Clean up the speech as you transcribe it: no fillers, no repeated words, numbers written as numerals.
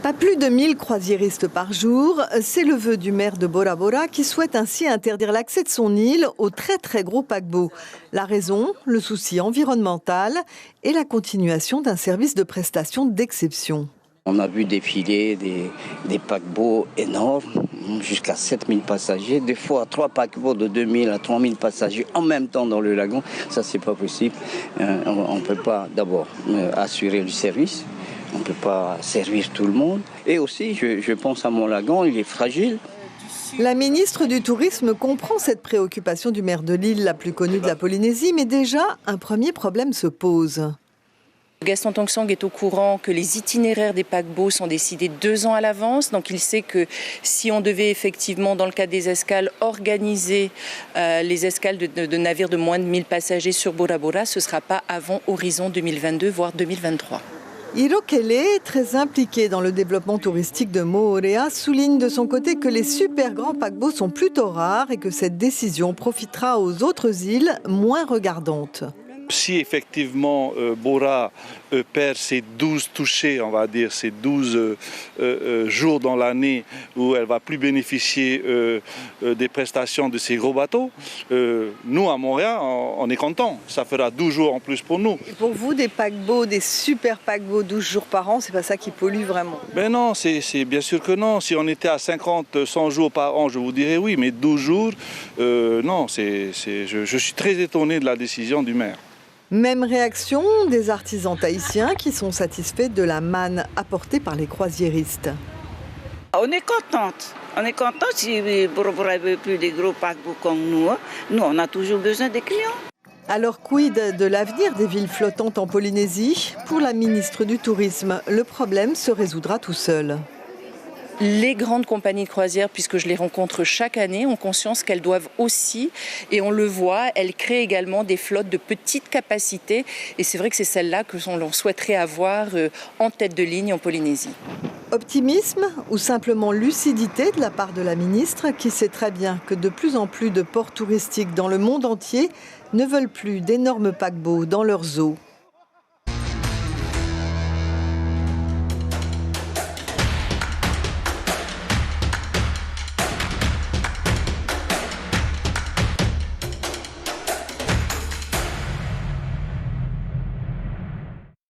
Pas plus de 1000 croisiéristes par jour, c'est le vœu du maire de Bora Bora qui souhaite ainsi interdire l'accès de son île aux très gros paquebots. La raison, le souci environnemental et la continuation d'un service de prestation d'exception. On a vu défiler des paquebots énormes, jusqu'à 7000 passagers, des fois 3 paquebots de 2000 à 3000 passagers en même temps dans le lagon. Ça, c'est pas possible. On ne peut pas d'abord assurer le service. On ne peut pas servir tout le monde. Et aussi, je pense à mon lagon, il est fragile. La ministre du Tourisme comprend cette préoccupation du maire de l'île la plus connue de la Polynésie, mais déjà, un premier problème se pose. Gaston Tong Sang est au courant que les itinéraires des paquebots sont décidés 2 ans à l'avance. Donc il sait que si on devait effectivement, dans le cas des escales, organiser les escales de navires de moins de 1000 passagers sur Bora Bora, ce ne sera pas avant horizon 2022, voire 2023. Hiro Kele, très impliqué dans le développement touristique de Moorea, souligne de son côté que les super grands paquebots sont plutôt rares et que cette décision profitera aux autres îles moins regardantes. Si effectivement Bora perd ses 12 touchés, on va dire, ces 12 jours dans l'année où elle ne va plus bénéficier des prestations de ces gros bateaux, nous à Montréal, on est contents. Ça fera 12 jours en plus pour nous. Et pour vous, des paquebots, des super paquebots 12 jours par an, c'est pas ça qui pollue vraiment? Ben non, c'est bien sûr que non. Si on était à 50, 100 jours par an, je vous dirais oui, mais 12 jours, non, je suis très étonné de la décision du maire. Même réaction des artisans tahitiens qui sont satisfaits de la manne apportée par les croisiéristes. On est contente. On est contente si Bora Bora ne veut plus des gros paquebots comme nous. Nous, on a toujours besoin des clients. Alors quid de l'avenir des villes flottantes en Polynésie? Pour la ministre du Tourisme, le problème se résoudra tout seul. Les grandes compagnies de croisière, puisque je les rencontre chaque année, ont conscience qu'elles doivent aussi, et on le voit, elles créent également des flottes de petite capacité. Et c'est vrai que c'est celle-là que l'on souhaiterait avoir en tête de ligne en Polynésie. Optimisme ou simplement lucidité de la part de la ministre qui sait très bien que de plus en plus de ports touristiques dans le monde entier ne veulent plus d'énormes paquebots dans leurs eaux.